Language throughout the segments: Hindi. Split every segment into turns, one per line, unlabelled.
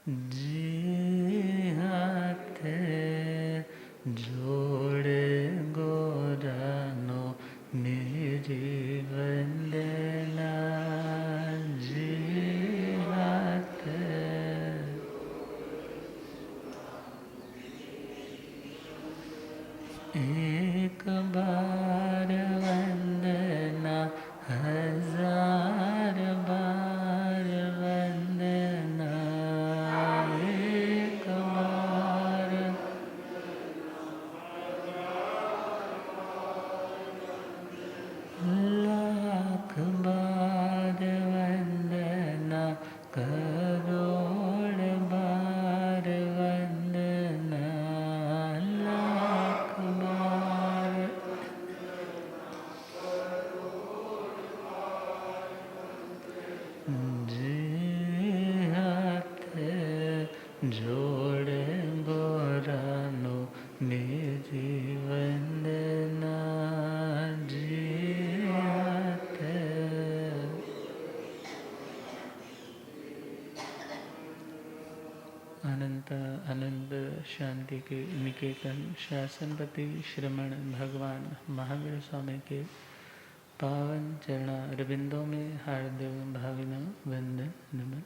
जी हाथ जोड़े गोरानो मेरी वंदना। जी हाथ एक बार वंदना हजार बार वंदना। एक बार लाख बार वंदना, करोड़ बार वंदना। लाख बार जी हाथ जोड़े गोरानो मेरी वंदना। जी हाथ अनंत आनंद शांति के निकेतन शासनपति श्रमण भगवान महावीर स्वामी के पावन चरणा अरविंदों में हार्दिक भावना वंदन नमन।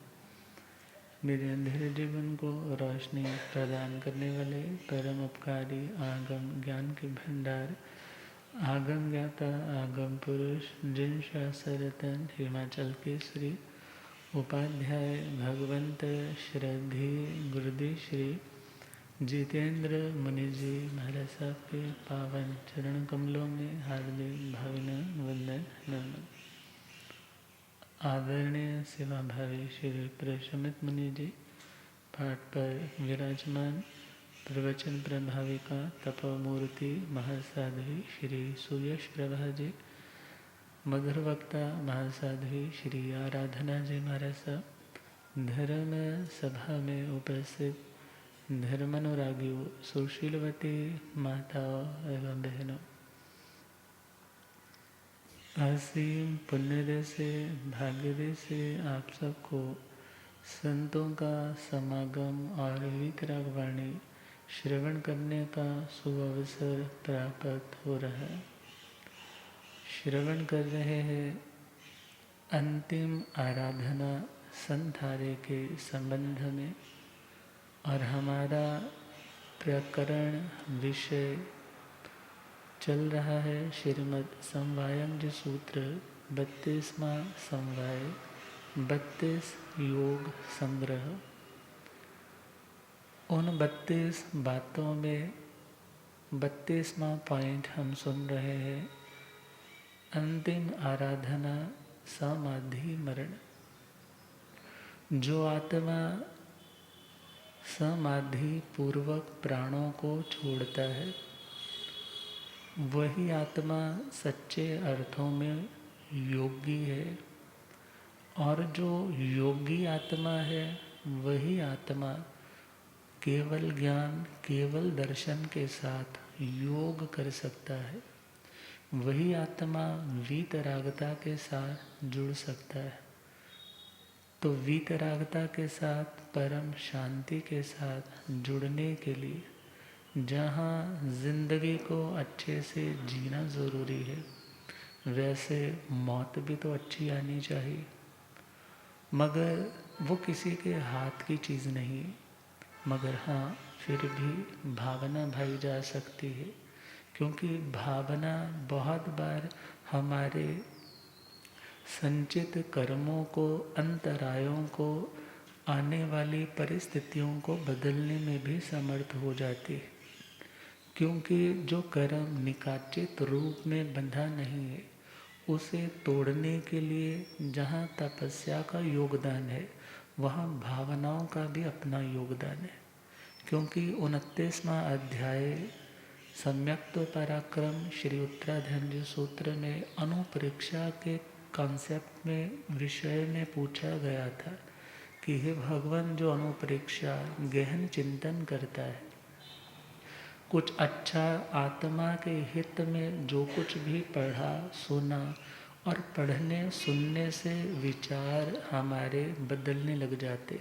मेरे अंधेरे जीवन को रोशनी प्रदान करने वाले परम उपकारी आगम ज्ञान के भंडार आगम ज्ञाता आगम पुरुष जिन शास्त्ररतन हिमाचल के श्री उपाध्याय भगवंत श्रद्धि गुरुदेव श्री जितेंद्र मुनि जी महाराज साहब के पावन चरण कमलों में हार्दिक भावना वंदन नमन। आदरणीय सेवा भावी श्री प्रशमित मुनि जी पाठ पर विराजमान प्रवचन प्रभाविका तपोमूर्ति महासाध्वी श्री सुयश प्रभा जी, मधुर वक्ता महासाध्वी श्री आराधना जी महाराज साहब, धर्म सभा में उपस्थित धर्मानुरागियों, सुशीलवती माताओं एवं बहनों, असीम पुण्य से भाग्य से आप सबको संतों का समागम और वितराग वाणी श्रवण करने का सुअवसर प्राप्त हो रहा है। श्रवण कर रहे हैं अंतिम आराधना संधारे के संबंध में, और हमारा प्रकरण विषय चल रहा है श्रीमद् समवायम सूत्र 32वां समवाय 32 योग संग्रह। उन 32 बातों में 32वां पॉइंट हम सुन रहे हैं, अंतिम आराधना समाधि मरण। जो आत्मा समाधि पूर्वक प्राणों को छोड़ता है वही आत्मा सच्चे अर्थों में योगी है, और जो योगी आत्मा है वही आत्मा केवल ज्ञान केवल दर्शन के साथ योग कर सकता है। वही आत्मा वीतरागता के साथ जुड़ सकता है। तो वीतरागता के साथ परम शांति के साथ जुड़ने के लिए जहाँ जिंदगी को अच्छे से जीना ज़रूरी है, वैसे मौत भी तो अच्छी आनी चाहिए, मगर वो किसी के हाथ की चीज़ नहीं। मगर हाँ, फिर भी भावना भाई जा सकती है, क्योंकि भावना बहुत बार हमारे संचित कर्मों को, अंतरायों को, आने वाली परिस्थितियों को बदलने में भी समर्थ हो जाती है। क्योंकि जो कर्म निकाचित रूप में बंधा नहीं है, उसे तोड़ने के लिए जहाँ तपस्या का योगदान है, वहाँ भावनाओं का भी अपना योगदान है। क्योंकि 29वां अध्याय सम्यक्त पराक्रम श्री उत्तराधर्य सूत्र में अनुपरीक्षा के कॉन्सेप्ट में विषय में पूछा गया था कि हे भगवान, जो अनुपरीक्षा गहन चिंतन करता है, कुछ अच्छा आत्मा के हित में जो कुछ भी पढ़ा सुना, और पढ़ने सुनने से विचार हमारे बदलने लग जाते,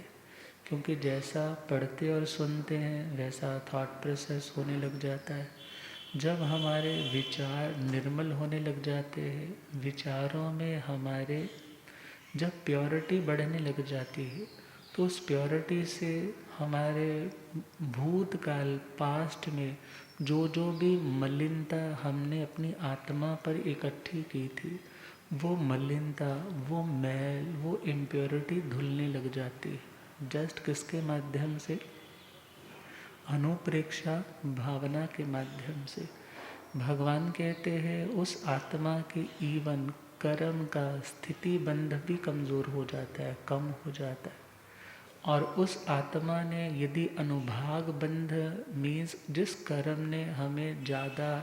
क्योंकि जैसा पढ़ते और सुनते हैं वैसा थॉट प्रोसेस होने लग जाता है। जब हमारे विचार निर्मल होने लग जाते हैं, विचारों में हमारे जब प्योरिटी बढ़ने लग जाती है, तो उस प्योरिटी से हमारे भूतकाल पास्ट में जो जो भी मलिनता हमने अपनी आत्मा पर इकट्ठी की थी, वो मलिनता, वो मैल, वो इम्प्योरिटी धुलने लग जाती है। जस्ट किसके माध्यम से? अनुप्रेक्षा भावना के माध्यम से। भगवान कहते हैं उस आत्मा के इवन कर्म का स्थिति बंध भी कमज़ोर हो जाता है, कम हो जाता है। और उस आत्मा ने यदि अनुभाग बंध मीन्स जिस कर्म ने हमें ज़्यादा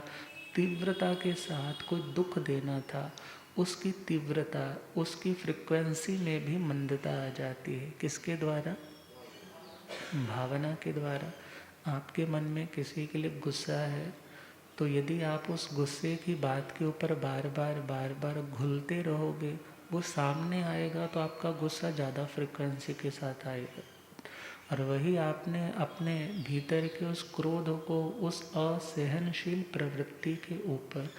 तीव्रता के साथ कोई दुख देना था, उसकी तीव्रता, उसकी फ्रिक्वेंसी में भी मंदता आ जाती है। किसके द्वारा? भावना के द्वारा। आपके मन में किसी के लिए गुस्सा है, तो यदि आप उस गुस्से की बात के ऊपर बार बार घुलते रहोगे, वो सामने आएगा तो आपका गुस्सा ज़्यादा फ्रिक्वेंसी के साथ आएगा। और वही आपने अपने भीतर के उस क्रोध को, उस असहनशील प्रवृत्ति के ऊपर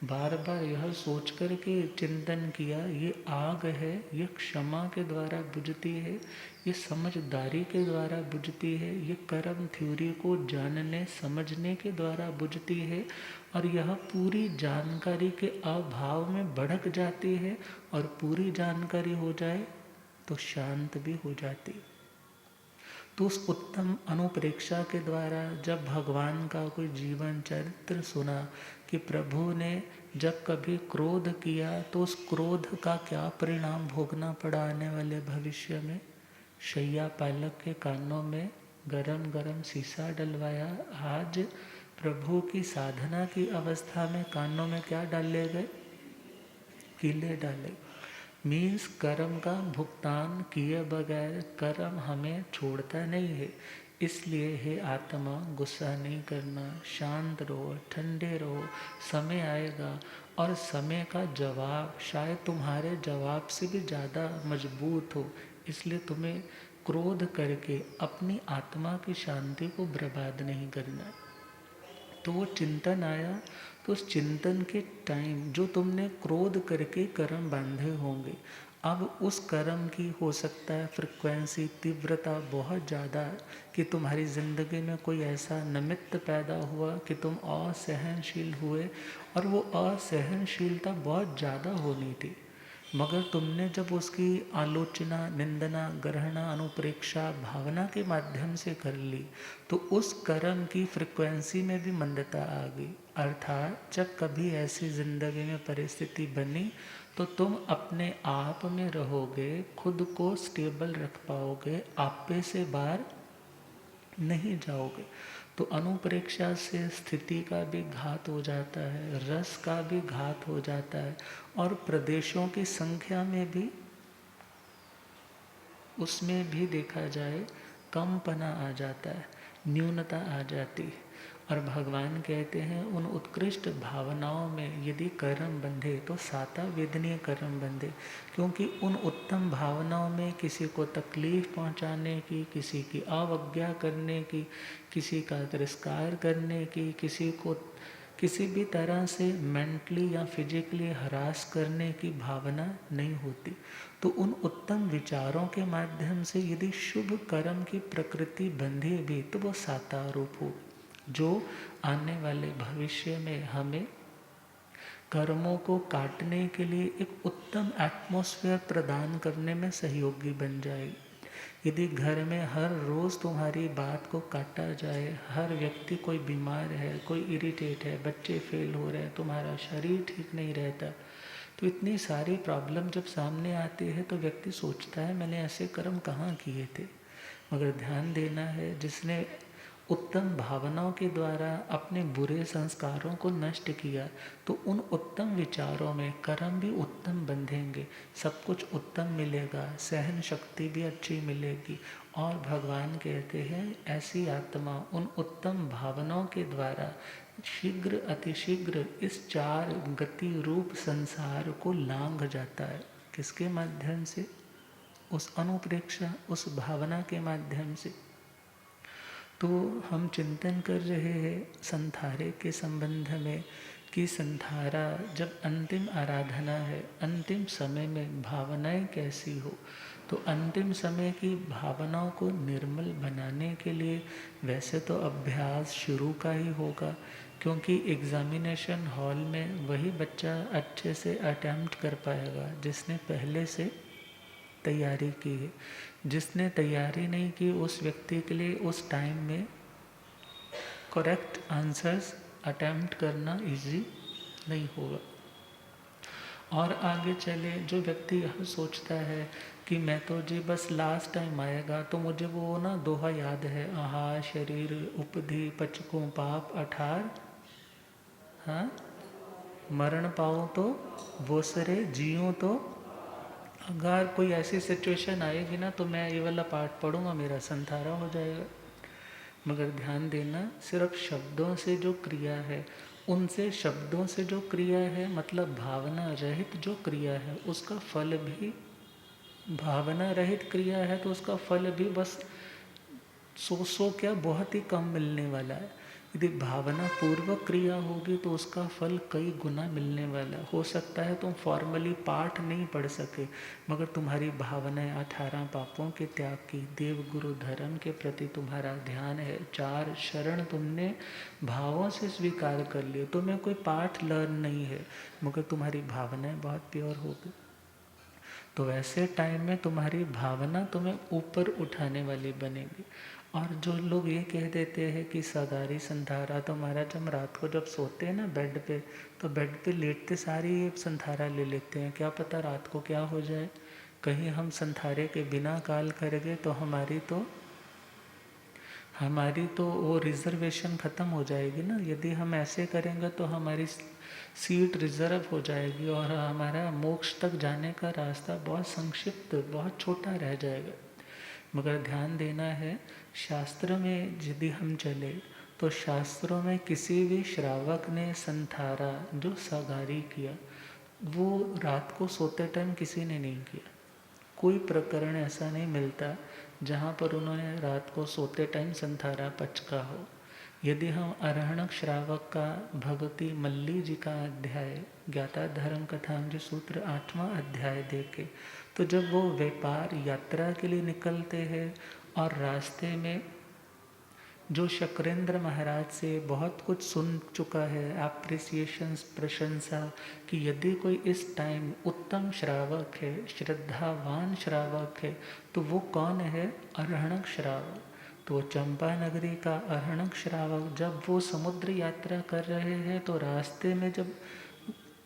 बार बार यह सोच कर के चिंतन किया, ये आग है, ये क्षमा के द्वारा बुझती है, ये समझदारी के द्वारा बुझती है, ये कर्म थ्योरी को जानने समझने के द्वारा बुझती है, और यह पूरी जानकारी के अभाव में भड़क जाती है, और पूरी जानकारी हो जाए तो शांत भी हो जाती है। तो उस उत्तम अनुप्रेक्षा के द्वारा जब भगवान का कोई जीवन चरित्र सुना कि प्रभु ने जब कभी क्रोध किया तो उस क्रोध का क्या परिणाम भोगना पड़ा आने वाले भविष्य में, शैया पालक के कानों में गरम गरम शीशा डलवाया। आज प्रभु की साधना की अवस्था में कानों में क्या डाले गए? कीले डाले। मीन्स कर्म का भुगतान किए बगैर कर्म हमें छोड़ता नहीं है। इसलिए हे आत्मा, गुस्सा नहीं करना, शांत रहो, ठंडे रहो। समय आएगा और समय का जवाब शायद तुम्हारे जवाब से भी ज़्यादा मजबूत हो, इसलिए तुम्हें क्रोध करके अपनी आत्मा की शांति को बर्बाद नहीं करना है। तो वो चिंतन आया, तो उस चिंतन के टाइम जो तुमने क्रोध करके कर्म बांधे होंगे, अब उस कर्म की हो सकता है फ्रिक्वेंसी, तीव्रता बहुत ज़्यादा कि तुम्हारी ज़िंदगी में कोई ऐसा निमित्त पैदा हुआ कि तुम असहनशील हुए, और वो असहनशीलता बहुत ज़्यादा होनी थी, मगर तुमने जब उसकी आलोचना, निंदना, ग्रहणा, अनुप्रेक्षा भावना के माध्यम से कर ली, तो उस कर्म की फ्रिक्वेंसी में भी मंदता आ गई। अर्थात जब कभी ऐसी जिंदगी में परिस्थिति बनी तो तुम अपने आप में रहोगे, खुद को स्टेबल रख पाओगे, आपे से बाहर नहीं जाओगे। तो अनुप्रेक्षा से स्थिति का भी घात हो जाता है, रस का भी घात हो जाता है, और प्रदेशों की संख्या में भी, उसमें भी देखा जाए कमपना आ जाता है, न्यूनता आ जाती है। और भगवान कहते हैं उन उत्कृष्ट भावनाओं में यदि कर्म बंधे तो साता वेदनीय कर्म बंधे, क्योंकि उन उत्तम भावनाओं में किसी को तकलीफ पहुंचाने की, किसी की अवज्ञा करने की, किसी का तिरस्कार करने की, किसी को किसी भी तरह से मेंटली या फिजिकली हरास करने की भावना नहीं होती। तो उन उत्तम विचारों के माध्यम से यदि शुभ कर्म की प्रकृति बंधे भी तो वो साता रूप हो, जो आने वाले भविष्य में हमें कर्मों को काटने के लिए एक उत्तम एटमॉस्फेयर प्रदान करने में सहयोगी बन जाएगी। यदि घर में हर रोज़ तुम्हारी बात को काटा जाए, हर व्यक्ति कोई बीमार है, कोई इरिटेट है, बच्चे फेल हो रहे हैं, तुम्हारा शरीर ठीक नहीं रहता, तो इतनी सारी प्रॉब्लम जब सामने आती है तो व्यक्ति सोचता है मैंने ऐसे कर्म कहाँ किए थे। मगर ध्यान देना है, जिसने उत्तम भावनाओं के द्वारा अपने बुरे संस्कारों को नष्ट किया, तो उन उत्तम विचारों में कर्म भी उत्तम बंधेंगे, सब कुछ उत्तम मिलेगा, सहन शक्ति भी अच्छी मिलेगी। और भगवान कहते हैं ऐसी आत्मा उन उत्तम भावनाओं के द्वारा शीघ्र अतिशीघ्र इस चार गति रूप संसार को लांघ जाता है। किसके माध्यम से? उस अनुप्रेक्षा, उस भावना के माध्यम से। तो हम चिंतन कर रहे हैं संथारे के संबंध में कि संथारा जब अंतिम आराधना है, अंतिम समय में भावनाएं कैसी हो। तो अंतिम समय की भावनाओं को निर्मल बनाने के लिए वैसे तो अभ्यास शुरू का ही होगा, क्योंकि एग्जामिनेशन हॉल में वही बच्चा अच्छे से अटेम्प्ट कर पाएगा जिसने पहले से तैयारी की है। जिसने तैयारी नहीं की उस व्यक्ति के लिए उस टाइम में करेक्ट आंसर्स अटेम्प्ट करना इजी नहीं होगा। और आगे चले जो व्यक्ति यह सोचता है कि मैं तो जी बस लास्ट टाइम आएगा, तो मुझे वो ना दोहा याद है, आहा शरीर उपधि पचकों पाप अठार, हाँ मरण पाऊँ तो वो सरे जियूँ तो। अगर कोई ऐसी सिचुएशन आएगी ना तो मैं ये वाला पाठ पढ़ूंगा, मेरा संथारा हो जाएगा। मगर ध्यान देना, सिर्फ शब्दों से जो क्रिया है, उनसे शब्दों से जो क्रिया है मतलब भावना रहित जो क्रिया है, उसका फल भी भावना रहित क्रिया है तो उसका फल भी बस सौ क्या बहुत ही कम मिलने वाला है। यदि भावना पूर्वक क्रिया होगी तो उसका फल कई गुना मिलने वाला। हो सकता है तुम फॉर्मली पाठ नहीं पढ़ सके, मगर तुम्हारी भावनाएं 18 पापों के त्याग की, देव गुरु धर्म के प्रति तुम्हारा ध्यान है, 4 शरण तुमने भावों से स्वीकार कर लिए। तुम्हें कोई पाठ लर्न नहीं है, मगर तुम्हारी भावनाएं बहुत प्योर होगी। तो वैसे टाइम में तुम्हारी भावना तुम्हें ऊपर उठाने वाली बनेगी। और जो लोग ये कह देते हैं कि सदारी संथारा, तो महाराज हम रात को जब सोते हैं ना बेड पे, तो बेड पे लेटते सारी ये संथारा ले लेते हैं, क्या पता रात को क्या हो जाए। कहीं हम संथारे के बिना काल कर गए तो हमारी तो वो रिजर्वेशन ख़त्म हो जाएगी ना। यदि हम ऐसे करेंगे तो हमारी सीट रिजर्व हो जाएगी और हमारा मोक्ष तक जाने का रास्ता बहुत संक्षिप्त, बहुत छोटा रह जाएगा। मगर ध्यान देना है, शास्त्र में यदि हम चले तो शास्त्रों में किसी भी श्रावक ने संथारा जो सगारी किया वो रात को सोते टाइम किसी ने नहीं किया। कोई प्रकरण ऐसा नहीं मिलता जहाँ पर उन्होंने रात को सोते टाइम संथारा पचका हो। यदि हम अरहणक श्रावक का भगवती मल्ली जी का अध्याय ज्ञाता धर्म कथांज सूत्र 8वां अध्याय देखें, तो जब वो व्यापार यात्रा के लिए निकलते हैं और रास्ते में जो शक्रेंद्र महाराज से बहुत कुछ सुन चुका है, एप्रिसिएशंस, प्रशंसा, कि यदि कोई इस टाइम उत्तम श्रावक है, श्रद्धावान श्रावक है, तो वो कौन है? अरहणक श्रावक। तो चंपा नगरी का अरहणक श्रावक जब वो समुद्र यात्रा कर रहे हैं तो रास्ते में जब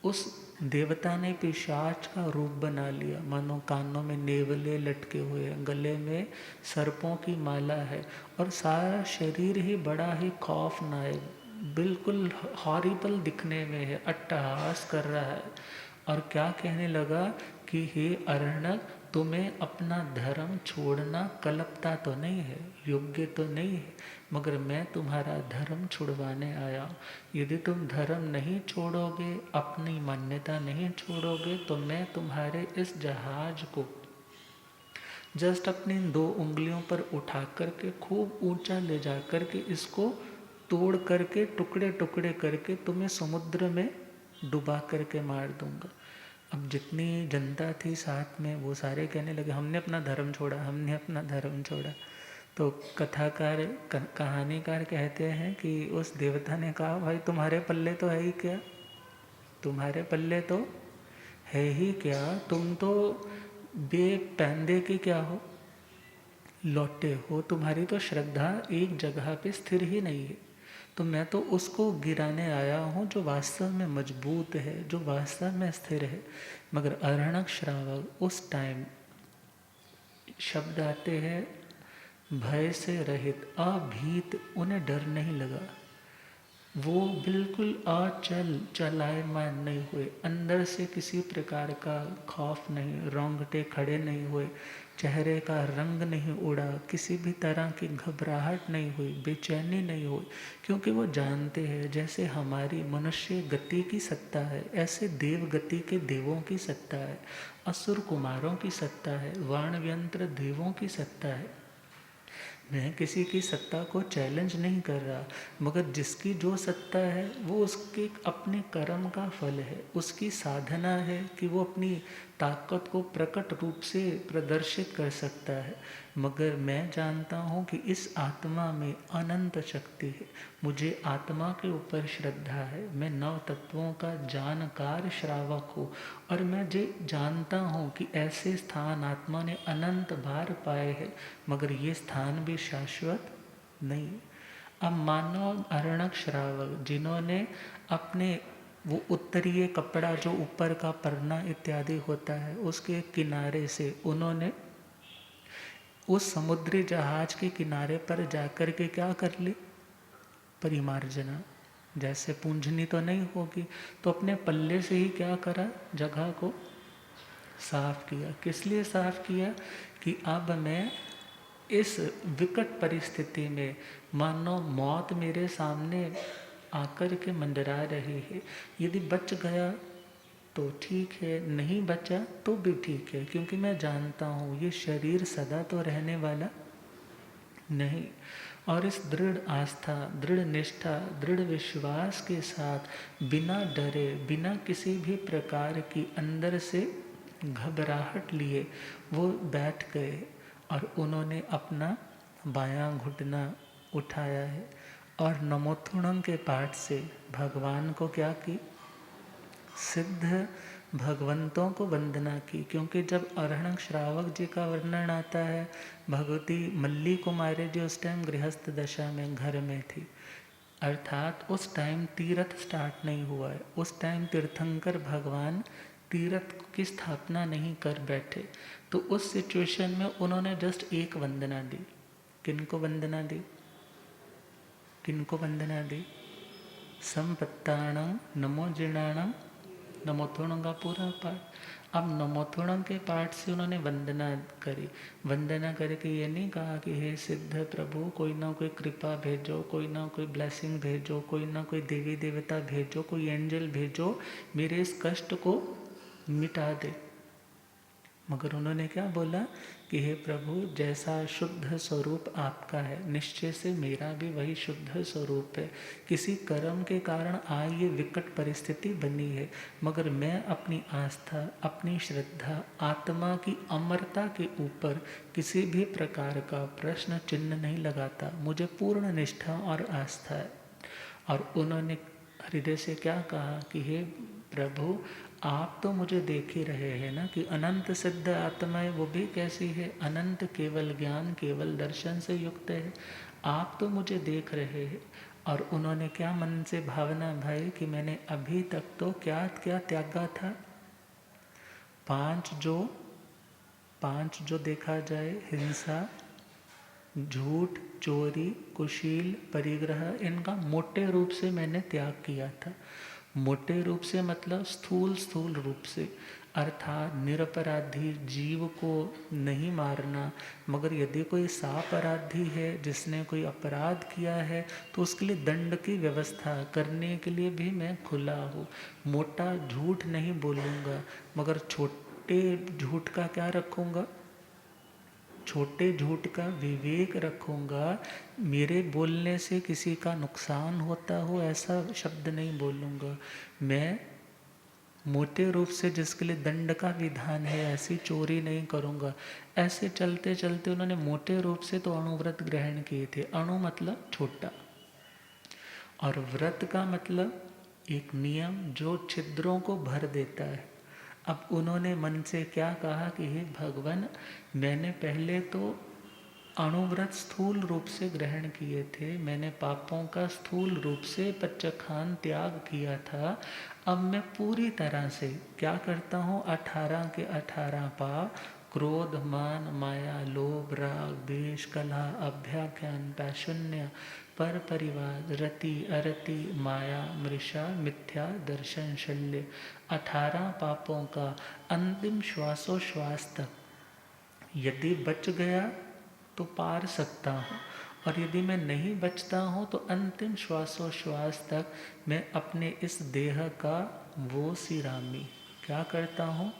उस देवता ने पिशाच का रूप बना लिया, मानो कानों में नेवले लटके हुए हैं, गले में सर्पों की माला है और सारा शरीर ही बड़ा ही खौफनाक, बिल्कुल हॉरिबल दिखने में है, अट्टहास कर रहा है। और क्या कहने लगा कि हे अरहणक, तुम्हें अपना धर्म छोड़ना कल्पता तो नहीं है, योग्य तो नहीं है, मगर मैं तुम्हारा धर्म छुड़वाने आया हूँ। यदि तुम धर्म नहीं छोड़ोगे, अपनी मान्यता नहीं छोड़ोगे, तो मैं तुम्हारे इस जहाज को जस्ट अपनी 2 उंगलियों पर उठा करके खूब ऊंचा ले जा करके इसको तोड़ करके टुकड़े टुकड़े करके तुम्हें समुद्र में डुबा करके मार दूंगा। अब जितनी जनता थी साथ में वो सारे कहने लगे हमने अपना धर्म छोड़ा, हमने अपना धर्म छोड़ा। तो कथाकार कहानीकार कहते हैं कि उस देवता ने कहा भाई तुम्हारे पल्ले तो है ही क्या, तुम्हारे पल्ले तो है ही क्या, तुम तो बेपैंदे के क्या हो, लौटे हो, तुम्हारी तो श्रद्धा एक जगह पे स्थिर ही नहीं है। तो मैं तो उसको गिराने आया हूँ जो वास्तव में मजबूत है, जो वास्तव में स्थिर है। मगर अरहणक श्रावक उस टाइम शब्द आते हैं भय से रहित, अभीत, उन्हें डर नहीं लगा, वो बिल्कुल अचल चलायमान नहीं हुए, अंदर से किसी प्रकार का खौफ नहीं, रोंगटे खड़े नहीं हुए, चेहरे का रंग नहीं उड़ा, किसी भी तरह की घबराहट नहीं हुई, बेचैनी नहीं हुई, क्योंकि वो जानते हैं जैसे हमारी मनुष्य गति की सत्ता है, ऐसे देव गति के देवों की सत्ता है, असुर कुमारों की सत्ता है, वाणव्यंत्र देवों की सत्ता है। मैं किसी की सत्ता को चैलेंज नहीं कर रहा, मगर जिसकी जो सत्ता है वो उसके अपने कर्म का फल है, उसकी साधना है कि वो अपनी ताकत को प्रकट रूप से प्रदर्शित कर सकता है। मगर मैं जानता हूँ कि इस आत्मा में अनंत शक्ति है, मुझे आत्मा के ऊपर श्रद्धा है, मैं नव तत्वों का जानकार श्रावक हूँ और मैं जे जानता हूँ कि ऐसे स्थान आत्मा ने अनंत बार पाए हैं, मगर ये स्थान भी शाश्वत नहीं। अब मानो अरणक श्रावक जिन्होंने अपने वो उत्तरीय कपड़ा जो ऊपर का परना इत्यादि होता है उसके किनारे से उन्होंने उस समुद्री जहाज के किनारे पर जाकर के क्या कर ली, परिमार्जना। जैसे पूंजनी तो नहीं होगी तो अपने पल्ले से ही क्या करा, जगह को साफ किया। किस लिए साफ किया कि अब मैं इस विकट परिस्थिति में, मानो मौत मेरे सामने आकर के मंडरा रही है, यदि बच गया तो ठीक है, नहीं बचा तो भी ठीक है, क्योंकि मैं जानता हूँ ये शरीर सदा तो रहने वाला नहीं। और इस दृढ़ आस्था, दृढ़ निष्ठा, दृढ़ विश्वास के साथ बिना डरे, बिना किसी भी प्रकार की अंदर से घबराहट लिए वो बैठ गए और उन्होंने अपना बायां घुटना उठाया है और नमोथुणम के पाठ से भगवान को क्या की, सिद्ध भगवंतों को वंदना की। क्योंकि जब अरहणक श्रावक जी का वर्णन आता है, भगवती मल्ली कुमारी जी उस टाइम गृहस्थ दशा में घर में थी, अर्थात उस टाइम तीर्थ स्टार्ट नहीं हुआ है, उस टाइम तीर्थंकर भगवान तीर्थ की स्थापना नहीं कर बैठे। तो उस सिचुएशन में उन्होंने जस्ट एक वंदना दी। किनको वंदना दी, किनको वंदना दी, संपत्ताणं नमो जीर्णाणं नमोथुणं का पूरा पाठ। अब नमोथुणं के पाठ से उन्होंने वंदना करी। वंदना करके ये नहीं कहा कि हे सिद्ध प्रभु कोई ना कोई कृपा भेजो, कोई ना कोई ब्लेसिंग भेजो, कोई ना कोई देवी देवता भेजो, कोई एंजल भेजो, मेरे इस कष्ट को मिटा दे। मगर उन्होंने क्या बोला कि हे प्रभु जैसा शुद्ध स्वरूप आपका है, निश्चय से मेरा भी वही शुद्ध स्वरूप है। किसी कर्म के कारण आज ये विकट परिस्थिति बनी है, मगर मैं अपनी आस्था, अपनी श्रद्धा, आत्मा की अमरता के ऊपर किसी भी प्रकार का प्रश्न चिन्ह नहीं लगाता। मुझे पूर्ण निष्ठा और आस्था है। और उन्होंने हृदय से क्या कहा कि हे प्रभु आप तो मुझे देख ही रहे हैं ना कि अनंत सिद्ध आत्माएं वो भी कैसी है, अनंत केवल ज्ञान केवल दर्शन से युक्त है, आप तो मुझे देख रहे हैं। और उन्होंने क्या मन से भावना भाई कि मैंने अभी तक तो क्या क्या त्यागा था, पांच जो देखा जाए, हिंसा, झूठ, चोरी, कुशील, परिग्रह, इनका मोटे रूप से मैंने त्याग किया था। मोटे रूप से मतलब स्थूल रूप से, अर्थात निरपराधी जीव को नहीं मारना। मगर यदि कोई सापराधी है जिसने कोई अपराध किया है तो उसके लिए दंड की व्यवस्था करने के लिए भी मैं खुला हूँ। मोटा झूठ नहीं बोलूँगा, मगर छोटे झूठ का क्या रखूँगा, छोटे झूठ का विवेक रखूँगा। मेरे बोलने से किसी का नुकसान होता हो ऐसा शब्द नहीं बोलूँगा। मैं मोटे रूप से जिसके लिए दंड का विधान है ऐसी चोरी नहीं करूँगा। ऐसे चलते चलते उन्होंने मोटे रूप से तो अणुव्रत ग्रहण किए थे। अणु मतलब छोटा और व्रत का मतलब एक नियम जो छिद्रों को भर देता है। अब उन्होंने मन से क्या कहा कि हे भगवान मैंने पहले तो अणुव्रत स्थूल रूप से ग्रहण किए थे, मैंने पापों का स्थूल रूप से पच्चखान त्याग किया था। अब मैं पूरी तरह से क्या करता हूँ, 18 के 18 पाप, क्रोध, मान, माया, लोभ, राग, द्वेष, कलह, अभ्याख्यान, पैशुन्य, पर परिवाद, रति, अरति, माया, मृषा, मिथ्या, दर्शन, शल्य, 18 पापों का अंतिम श्वासोश्वास तक यदि बच गया तो पार सकता हूँ, और यदि मैं नहीं बचता हूँ तो अंतिम श्वासोश्वास तक मैं अपने इस देह का वो सिरामी क्या करता हूँ,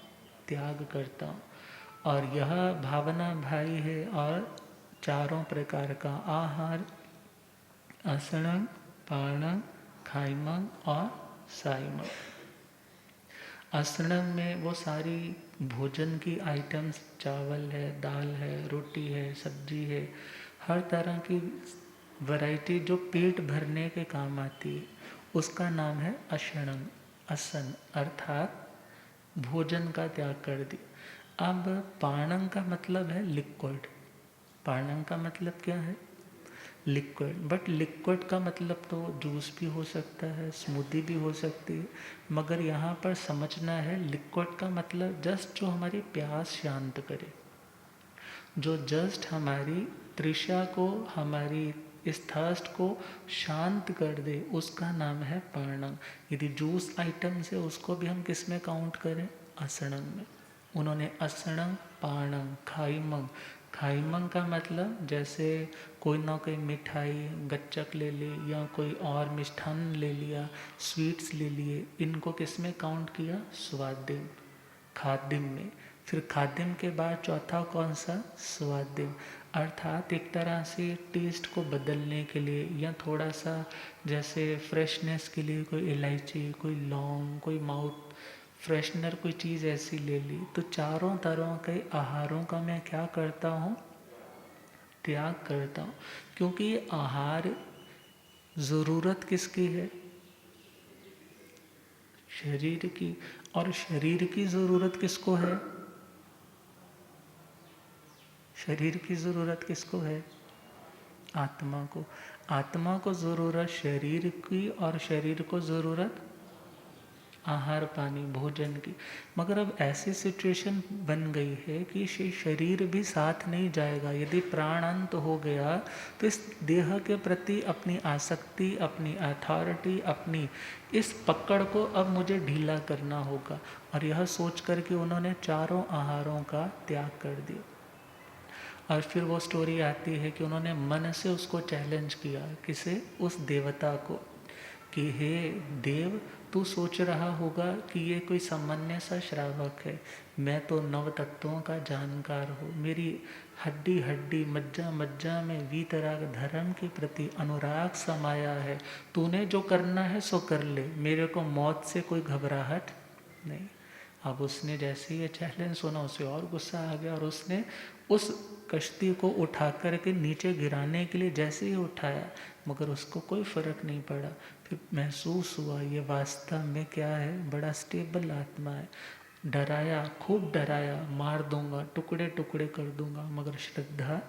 त्याग करता हूँ। और यह भावना भाई है। और चारों प्रकार का आहार, असणं, पाणं, खाइमं और साइमं। असणं में वो सारी भोजन की आइटम्स, चावल है, दाल है, रोटी है, सब्जी है, हर तरह की वैरायटी जो पेट भरने के काम आती है, उसका नाम है अशणं। असन अर्थात भोजन का त्याग कर दिया। अब पाणं का मतलब है लिक्विड। पाणं का मतलब क्या है, लिक्विड। बट लिक्विड का मतलब तो जूस भी हो सकता है, स्मूदी भी हो सकती है, मगर यहाँ पर समझना है लिक्विड का मतलब जस्ट जो हमारी प्यास शांत करे, जो जस्ट हमारी तृषा को, हमारी इस थर्स्ट को शांत कर दे, उसका नाम है पाणं। यदि जूस आइटम से उसको भी हम किस में काउंट करें, असणं में। उन्होंने असणं, पाणं, खाइमं। खाइमं का मतलब जैसे कोई ना कोई मिठाई, गच्चक ले ली या कोई और मिष्ठान ले लिया, स्वीट्स ले लिए, इनको किस में काउंट किया, स्वादिम, खादिम में। फिर खादिम के बाद चौथा कौन सा, स्वादिम। अर्थात एक तरह से टेस्ट को बदलने के लिए या थोड़ा सा जैसे फ्रेशनेस के लिए कोई इलायची, कोई लौंग, कोई माउथ फ्रेशनर, कोई चीज़ ऐसी ले ली। तो चारों तरह के आहारों का मैं क्या करता हूँ, त्याग करता हूँ। क्योंकि ये आहार ज़रूरत किसकी है, शरीर की। और शरीर की ज़रूरत किसको है, शरीर की ज़रूरत किसको है, आत्मा को। आत्मा को ज़रूरत शरीर की और शरीर को ज़रूरत आहार पानी भोजन की। मगर अब ऐसी सिचुएशन बन गई है कि शरीर भी साथ नहीं जाएगा। यदि प्राण अंत हो गया तो इस देह के प्रति अपनी आसक्ति, अपनी अथॉरिटी, अपनी इस पकड़ को अब मुझे ढीला करना होगा। और यह सोच कर के उन्होंने चारों आहारों का त्याग कर दिया। और फिर वो स्टोरी आती है कि उन्होंने मन से उसको चैलेंज किया, किसे, उस देवता को, कि हे देव, तू सोच रहा होगा कि ये कोई सामान्य सा श्रावक है, मैं तो नव तत्वों का जानकार हूँ, मेरी हड्डी हड्डी मज्जा मज्जा में वीतराग धर्म के प्रति अनुराग समाया है, तूने जो करना है सो कर ले, मेरे को मौत से कोई घबराहट नहीं। अब उसने जैसे ये चैलेंज सुना, उसे और गुस्सा आ गया और उसने उस कश्ती को उठा कर के नीचे गिराने के लिए जैसे ही उठाया, मगर उसको कोई फर्क नहीं पड़ा। फिर महसूस हुआ ये वास्तव में क्या है, बड़ा स्टेबल आत्मा है। डराया, खूब डराया, मार दूंगा, टुकड़े टुकड़े कर दूंगा, मगर श्रद्धा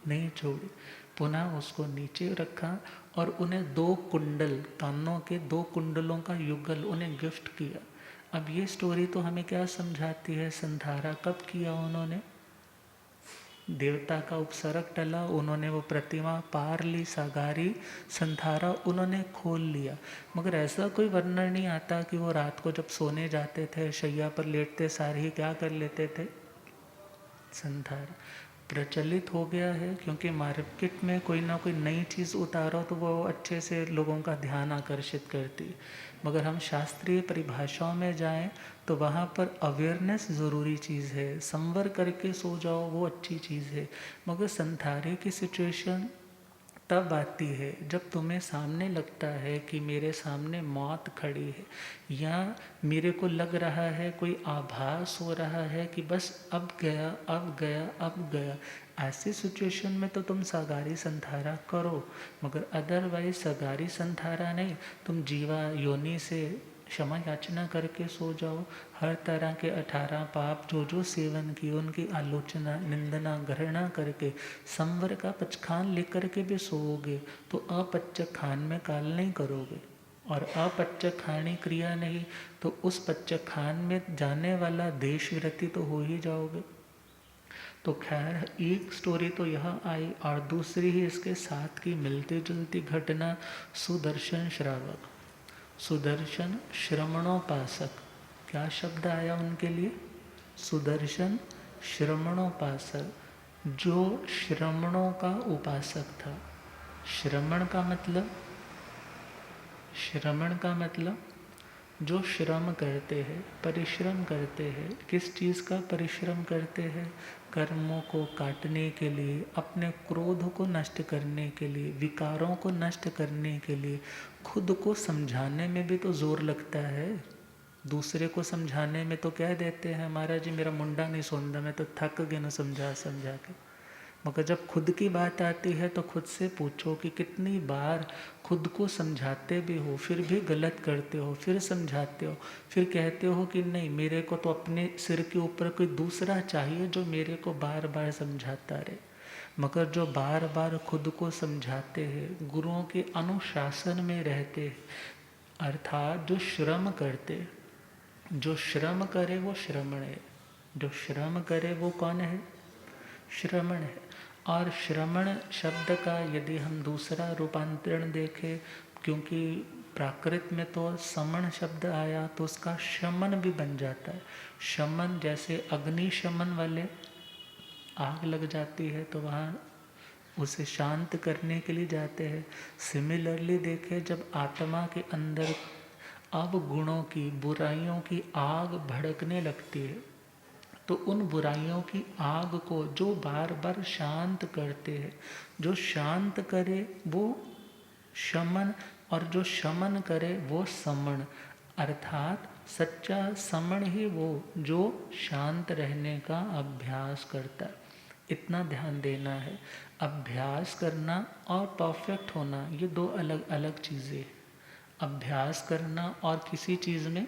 नहीं छोड़ी। पुनः उसको नीचे रखा और उन्हें 2 कुंडल, कानों के 2 कुंडलों का युगल उन्हें गिफ्ट किया। अब ये स्टोरी तो हमें क्या समझाती है, संधारा कब किया उन्होंने, देवता का उपसर्ग टला, उन्होंने वो प्रतिमा पार ली, सागारी संधारा उन्होंने खोल लिया। मगर ऐसा कोई वर्णन नहीं आता कि वो रात को जब सोने जाते थे, शैया पर लेटते सार ही क्या कर लेते थे, संधारा। प्रचलित हो गया है क्योंकि मार्केट में कोई ना कोई नई चीज़ उतारो तो वो अच्छे से लोगों का ध्यान आकर्षित करती है। मगर हम शास्त्रीय परिभाषाओं में जाएं तो वहाँ पर अवेयरनेस ज़रूरी चीज़ है, संवर करके सो जाओ वो अच्छी चीज़ है। मगर संधारे की सिचुएशन तब आती है जब तुम्हें सामने लगता है कि मेरे सामने मौत खड़ी है, या मेरे को लग रहा है, कोई आभास हो रहा है कि बस अब गया, अब गया, अब गया। ऐसी सिचुएशन में तो तुम सगारी संधारा करो, मगर अदरवाइज सगारी संधारा नहीं, तुम जीवा योनि से क्षमा याचना करके सो जाओ। हर तरह के 18 पाप जो जो सेवन किए उनकी आलोचना, निंदना, घृणा करके संवर का पचखान लेकर के भी सोओगे तो अपच्चक खान में काल नहीं करोगे। और अपच्चक खानी क्रिया नहीं तो उस पच्चक खान में जाने वाला देश व्रति तो हो ही जाओगे। तो खैर एक स्टोरी तो यह आई, और दूसरी ही इसके साथ की मिलती जुलती घटना, सुदर्शन श्रावक। सुदर्शन श्रमणोपासक, क्या शब्द आया उनके लिए, सुदर्शन श्रमणोपासक, जो श्रमणों का उपासक था। श्रमण का मतलब जो श्रम करते हैं, परिश्रम करते हैं। किस चीज़ का परिश्रम करते हैं? कर्मों को काटने के लिए, अपने क्रोध को नष्ट करने के लिए, विकारों को नष्ट करने के लिए। खुद को समझाने में भी तो जोर लगता है। दूसरे को समझाने में तो कह देते हैं महाराज जी मेरा मुंडा नहीं सोंदा, मैं तो थक गया ना समझा के। मगर जब खुद की बात आती है तो खुद से पूछो कि कितनी बार खुद को समझाते भी हो, फिर भी गलत करते हो, फिर समझाते हो, फिर कहते हो कि नहीं मेरे को तो अपने सिर के ऊपर कोई दूसरा चाहिए जो मेरे को बार बार समझाता रहे। मगर जो बार बार खुद को समझाते हैं, गुरुओं के अनुशासन में रहते हैं, अर्थात जो श्रम करते, जो श्रम करे वो श्रमण है। जो श्रम करे वो कौन है? श्रमण है। और श्रमण शब्द का यदि हम दूसरा रूपांतरण देखें, क्योंकि प्राकृत में तो समण शब्द आया तो उसका शमन भी बन जाता है। शमन जैसे अग्नि शमन वाले, आग लग जाती है तो वहाँ उसे शांत करने के लिए जाते हैं। सिमिलरली देखें, जब आत्मा के अंदर अवगुणों की, बुराइयों की आग भड़कने लगती है तो उन बुराइयों की आग को जो बार बार शांत करते हैं, जो शांत करे वो शमन, और जो शमन करे वो समण। अर्थात सच्चा समण ही वो जो शांत रहने का अभ्यास करता है। इतना ध्यान देना है। अभ्यास करना और परफेक्ट होना ये दो अलग अलग चीज़ें। अभ्यास करना और किसी चीज़ में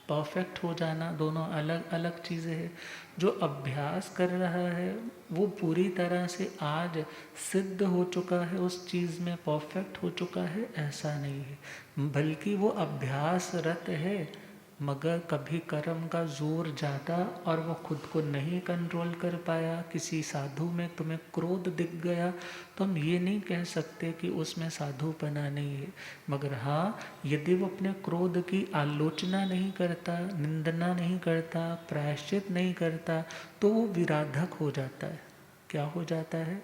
परफेक्ट हो जाना दोनों अलग अलग चीज़ें हैं। जो अभ्यास कर रहा है वो पूरी तरह से आज सिद्ध हो चुका है, उस चीज़ में परफेक्ट हो चुका है, ऐसा नहीं है। बल्कि वो अभ्यासरत है, मगर कभी कर्म का जोर ज़्यादा और वो खुद को नहीं कंट्रोल कर पाया। किसी साधु में तुम्हें क्रोध दिख गया तो हम ये नहीं कह सकते कि उसमें साधुपना नहीं है। मगर हाँ, यदि वो अपने क्रोध की आलोचना नहीं करता, निंदना नहीं करता, प्रायश्चित नहीं करता तो वो विराधक हो जाता है। क्या हो जाता है?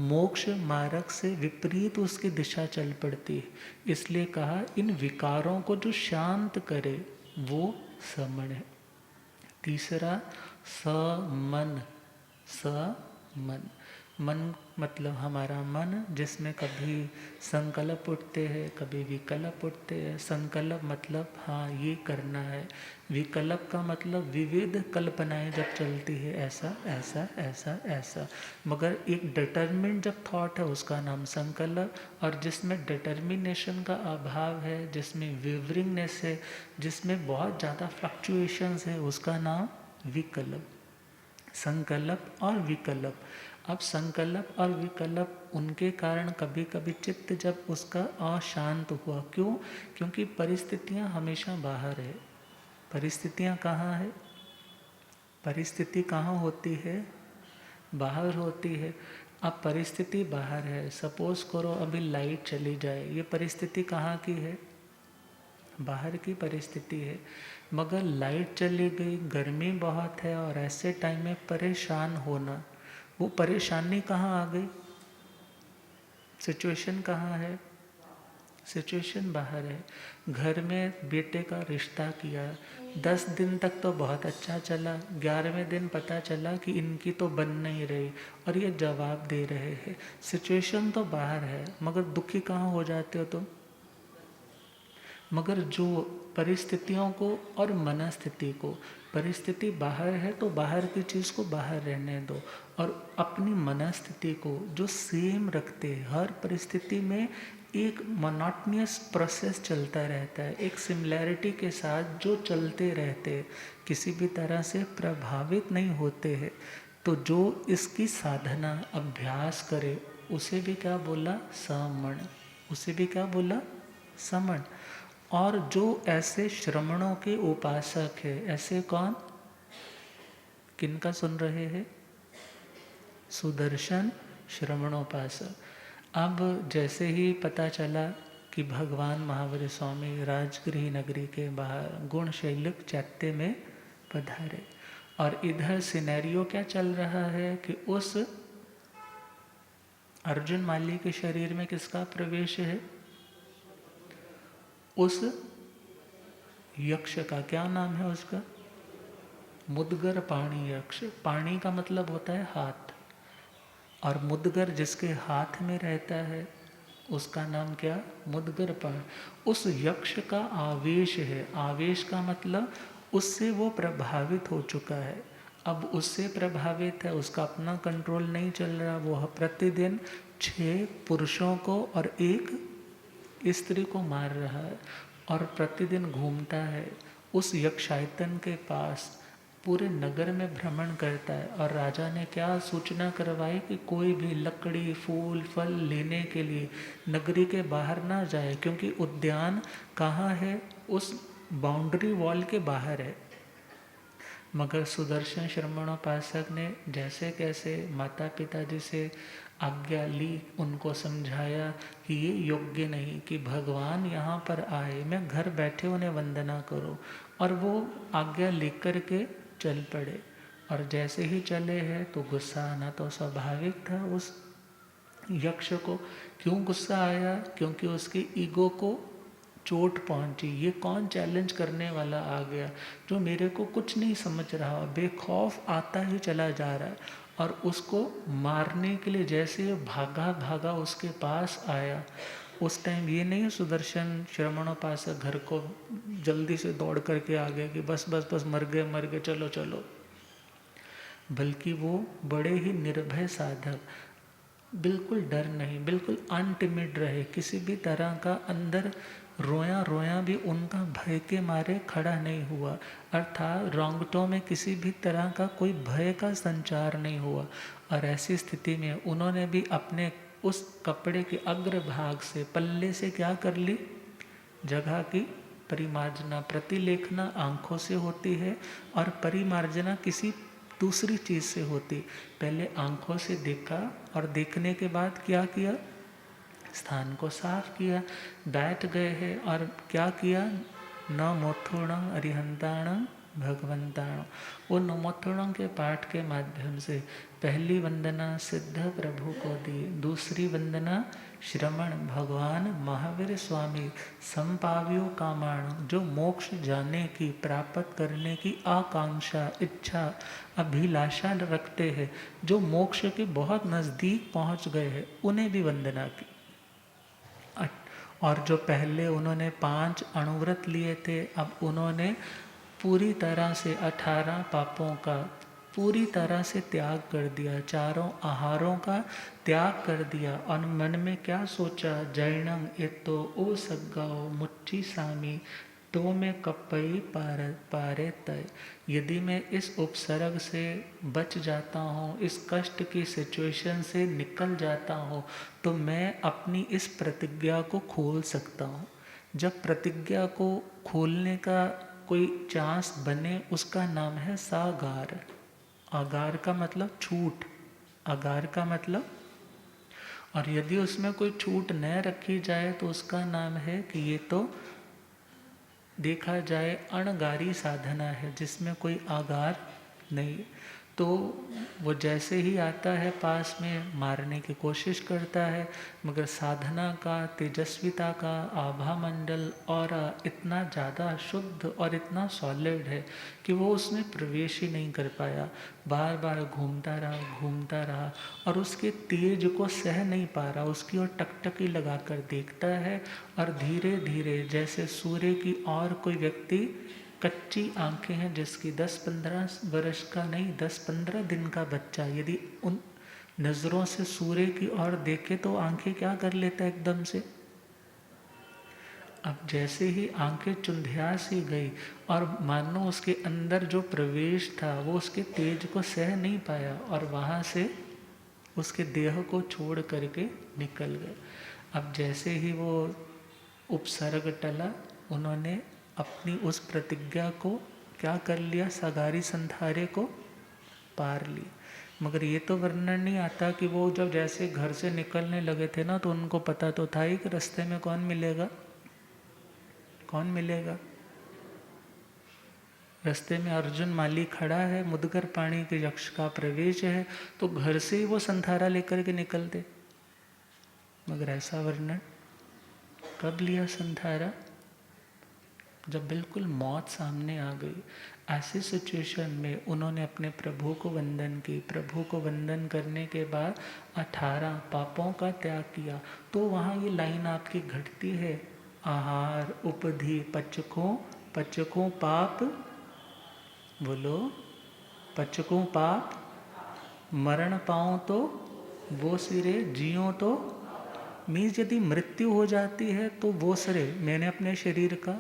मोक्ष मार्ग से विपरीत उसकी दिशा चल पड़ती है। इसलिए कहा इन विकारों को जो शांत करे वो समण है। तीसरा समन। समन, मन मतलब हमारा मन, जिसमें कभी संकल्प उठते हैं, कभी विकल्प उठते हैं। संकल्प मतलब हाँ ये करना है, विकल्प का मतलब विविध कल्पनाएं जब चलती है, ऐसा ऐसा ऐसा ऐसा। मगर एक डिटरमिनेंट जब थॉट है उसका नाम संकल्प, और जिसमें डिटर्मिनेशन का अभाव है, जिसमें वेवरिंगनेस है, जिसमें बहुत ज़्यादा फ्लक्चुएशंस है, उसका नाम विकल्प। संकल्प और विकल्प। अब संकल्प और विकल्प उनके कारण कभी कभी चित्त जब उसका अशांत हुआ, क्यों? क्योंकि परिस्थितियां हमेशा बाहर है। परिस्थितियां कहाँ है? परिस्थिति कहाँ होती है? बाहर होती है। अब परिस्थिति बाहर है, सपोज करो अभी लाइट चली जाए, ये परिस्थिति कहाँ की है? बाहर की परिस्थिति है। मगर लाइट चली गई, गर्मी बहुत है, और ऐसे टाइम में परेशान होना, वो परेशानी कहाँ आ गई? सिचुएशन कहाँ है? सिचुएशन बाहर है। घर में बेटे का रिश्ता किया, 10 दिन तक तो बहुत अच्छा चला, 11वें दिन पता चला कि इनकी तो बन नहीं रही और ये जवाब दे रहे हैं। सिचुएशन तो बाहर है, मगर दुखी कहाँ हो जाते हो तुम? मगर जो परिस्थितियों को और मनस्थिति को, परिस्थिति बाहर है तो बाहर की चीज़ को बाहर रहने दो, और अपनी मनस्थिति को जो सेम रखते हैं, हर परिस्थिति में एक मोनोटनियस प्रोसेस चलता रहता है, एक सिमिलैरिटी के साथ जो चलते रहते हैं, किसी भी तरह से प्रभावित नहीं होते हैं, तो जो इसकी साधना अभ्यास करे उसे भी क्या बोला? समण। उसे भी क्या बोला? समण। और जो ऐसे श्रमणों के उपासक है, ऐसे कौन? किनका सुन रहे हैं? सुदर्शन श्रमणोपासक। अब जैसे ही पता चला कि भगवान महावीर स्वामी राजगृह नगरी के बाहर गुणशैलिक चैत्य में पधारे, और इधर सिनेरियो क्या चल रहा है कि उस अर्जुन माली के शरीर में किसका प्रवेश है? उस यक्ष का। क्या नाम है उसका? मुदगर पाणी यक्ष। पाणी का मतलब होता है हाथ, और मुदगर जिसके हाथ में रहता है उसका नाम क्या? मुदगर पाण। उस यक्ष का आवेश है। आवेश का मतलब उससे वो प्रभावित हो चुका है। अब उससे प्रभावित है, उसका अपना कंट्रोल नहीं चल रहा। वो प्रतिदिन 6 पुरुषों को और 1 स्त्री को मार रहा है और प्रतिदिन घूमता है उस यक्षायतन के पास, पूरे नगर में भ्रमण करता है। और राजा ने क्या सूचना करवाई कि कोई भी लकड़ी फूल फल लेने के लिए नगरी के बाहर ना जाए, क्योंकि उद्यान कहाँ है? उस बाउंड्री वॉल के बाहर है। मगर सुदर्शन श्रमणोपासक ने जैसे कैसे माता पिता जी से आज्ञा ली, उनको समझाया कि ये योग्य नहीं कि भगवान यहाँ पर आए, मैं घर बैठे उन्हें वंदना करूँ, और वो आज्ञा लेकर के चल पड़े। और जैसे ही चले हैं तो गुस्सा आना तो स्वाभाविक था उस यक्ष को। क्यों गुस्सा आया? क्योंकि उसकी ईगो को चोट पहुंची। ये कौन चैलेंज करने वाला आ गया जो मेरे को कुछ नहीं समझ रहा, बेखौफ आता ही चला जा रहा है। और उसको मारने के लिए जैसे भागा भागा उसके पास आया, उस टाइम ये नहीं सुदर्शन श्रमणोपासक घर को जल्दी से दौड़ करके आ गया कि बस बस बस मर गए चलो चलो, बल्कि वो बड़े ही निर्भय साधक, बिल्कुल डर नहीं, बिल्कुल अनटिमिड रहे। किसी भी तरह का अंदर रोया रोया भी उनका भय के मारे खड़ा नहीं हुआ, अर्थात रोंगटों में किसी भी तरह का कोई भय का संचार नहीं हुआ। और ऐसी स्थिति में उन्होंने भी अपने उस कपड़े के अग्रभाग से, पल्ले से क्या कर ली? जगह की परिमार्जना। प्रतिलेखना आँखों से होती है और परिमार्जना किसी दूसरी चीज़ से होती। पहले आँखों से देखा और देखने के बाद क्या किया? स्थान को साफ किया, बैठ गए हैं और क्या किया? न मोथुणं अरिहंताणं भगवंताणं। वो नमोथुणं के पाठ के माध्यम से पहली वंदना सिद्ध प्रभु को दी, दूसरी वंदना श्रमण भगवान महावीर स्वामी संपाव्यो कामाण, जो मोक्ष जाने की, प्राप्त करने की आकांक्षा, इच्छा, अभिलाषा रखते हैं, जो मोक्ष के बहुत नज़दीक पहुंच गए हैं, उन्हें भी वंदना की। और जो पहले उन्होंने 5 अणुव्रत लिए थे, अब उन्होंने पूरी तरह से 18 पापों का पूरी तरह से त्याग कर दिया, 4 आहारों का त्याग कर दिया। और मन में क्या सोचा? जैनम एतो ओ सग्गाओ मुच्ची सामी तो मैं कपई पारे तय। यदि मैं इस उपसर्ग से बच जाता हूँ, इस कष्ट की सिचुएशन से निकल जाता हूँ, तो मैं अपनी इस प्रतिज्ञा को खोल सकता हूँ। जब प्रतिज्ञा को खोलने का कोई चांस बने, उसका नाम है सागार। आगार का मतलब छूट, आगार का मतलब। और यदि उसमें कोई छूट न रखी जाए तो उसका नाम है कि ये तो देखा जाए अणगारी साधना है, जिसमें कोई आगार नहीं। तो वो जैसे ही आता है पास में, मारने की कोशिश करता है, मगर साधना का, तेजस्विता का आभा मंडल और इतना ज़्यादा शुद्ध और इतना सॉलिड है कि वो उसमें प्रवेश ही नहीं कर पाया। बार बार घूमता रहा और उसके तेज को सह नहीं पा रहा, उसकी ओर टकटकी लगा कर देखता है। और धीरे धीरे जैसे सूर्य की और कोई व्यक्ति, कच्ची आंखें हैं जिसकी 10-15 वर्ष का नहीं, 10-15 दिन का बच्चा यदि उन नज़रों से सूर्य की ओर देखे तो आंखें क्या कर लेता है एकदम से। अब जैसे ही आंखें चुंधिया सी गई और मानो उसके अंदर जो प्रवेश था वो उसके तेज को सह नहीं पाया और वहाँ से उसके देह को छोड़ करके निकल गए। अब जैसे ही वो उपसर्ग टला, उन्होंने अपनी उस प्रतिज्ञा को क्या कर लिया? सगारी संधारे को पार लिया। मगर ये तो वर्णन नहीं आता कि वो जब जैसे घर से निकलने लगे थे ना, तो उनको पता तो था ही कि रास्ते में कौन मिलेगा, कौन मिलेगा? रास्ते में अर्जुन माली खड़ा है, मुदगर पाणी के यक्ष का प्रवेश है, तो घर से ही वो संथारा लेकर के निकलते। मगर ऐसा वर्णन कब लिया संथारा? जब बिल्कुल मौत सामने आ गई। ऐसी सिचुएशन में उन्होंने अपने प्रभु को वंदन की। प्रभु को वंदन करने के बाद 18 पापों का त्याग किया। तो वहाँ ये लाइन आपकी घटती है, आहार उपधि पचकों, पचकों पाप, बोलो, पचकों पाप, मरण पाऊँ तो वो सिरे, जियो तो। मीन्स यदि मृत्यु हो जाती है तो वो सिरे, मैंने अपने शरीर का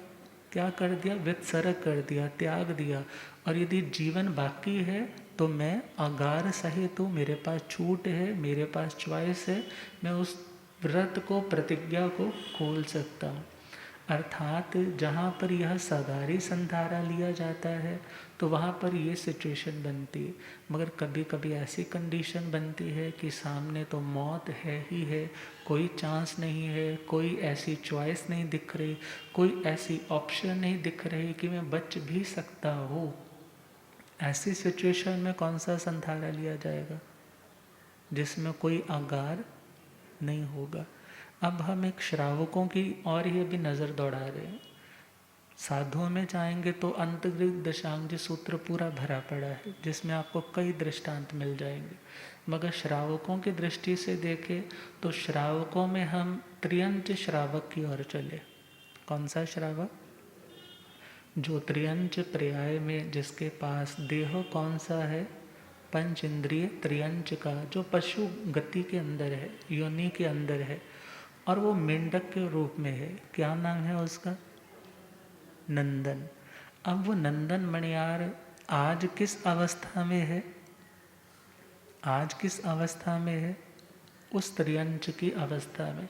क्या कर दिया, वित्सर्ग कर दिया, त्याग दिया। और यदि जीवन बाकी है तो मैं आगार सहित हूँ, मेरे पास छूट है, मेरे पास चॉइस है, मैं उस व्रत को, प्रतिज्ञा को खोल सकता हूँ। अर्थात जहाँ पर यह सगारी संधारा लिया जाता है तो वहाँ पर ये सिचुएशन बनती है। मगर कभी कभी ऐसी कंडीशन बनती है कि सामने तो मौत है ही है, कोई चांस नहीं है, कोई ऐसी चॉइस नहीं दिख रही, कोई ऐसी ऑप्शन नहीं दिख रही कि मैं बच भी सकता हूँ। ऐसी सिचुएशन में कौन सा संधारा लिया जाएगा? जिसमें कोई आगार नहीं होगा। अब हम एक श्रावकों की और ही अभी नज़र दौड़ा रहे हैं। साधुओं में जाएंगे तो अंतर्गत दशांग सूत्र पूरा भरा पड़ा है, जिसमें आपको कई दृष्टांत मिल जाएंगे। मगर श्रावकों की दृष्टि से देखें तो श्रावकों में हम त्रियंच श्रावक की ओर चले। कौन सा श्रावक? जो त्रियंच पर्याय में जिसके पास देह कौन सा है? पंच इंद्रिय त्रियंच का, जो पशु गति के अंदर है, योनि के अंदर है, और वो मेंढक के रूप में है। क्या नाम है उसका? नंदन। अब वो नंदन मणियार आज किस अवस्था में है? आज किस अवस्था में है? उस त्रियंच की अवस्था में।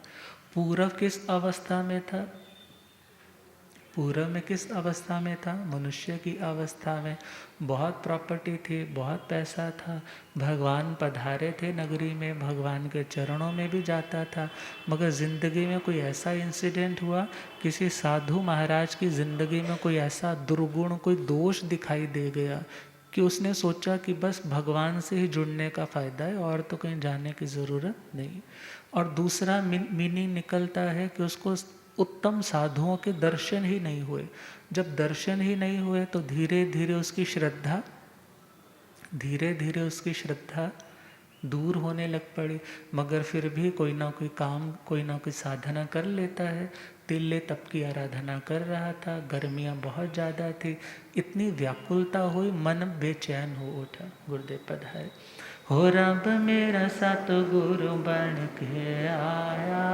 पूर्व किस अवस्था में था? पूर्व में किस अवस्था में था? मनुष्य की अवस्था में। बहुत प्रॉपर्टी थी, बहुत पैसा था, भगवान पधारे थे नगरी में, भगवान के चरणों में भी जाता था। मगर ज़िंदगी में कोई ऐसा इंसिडेंट हुआ, किसी साधु महाराज की ज़िंदगी में कोई ऐसा दुर्गुण, कोई दोष दिखाई दे गया कि उसने सोचा कि बस भगवान से ही जुड़ने का फ़ायदा है और तो कहीं जाने की ज़रूरत नहीं। और दूसरा मीनिंग निकलता है कि उसको उत्तम साधुओं के दर्शन ही नहीं हुए। जब दर्शन ही नहीं हुए तो धीरे धीरे उसकी श्रद्धा दूर होने लग पड़ी। मगर फिर भी कोई ना कोई काम, कोई ना कोई साधना कर लेता है। तिल्ले तप की आराधना कर रहा था, गर्मियाँ बहुत ज़्यादा थी, इतनी व्याकुलता हुई, मन बेचैन हो उठा। गुरुदेव पधारे। हो रब मेरा सतगुरु बन के आया,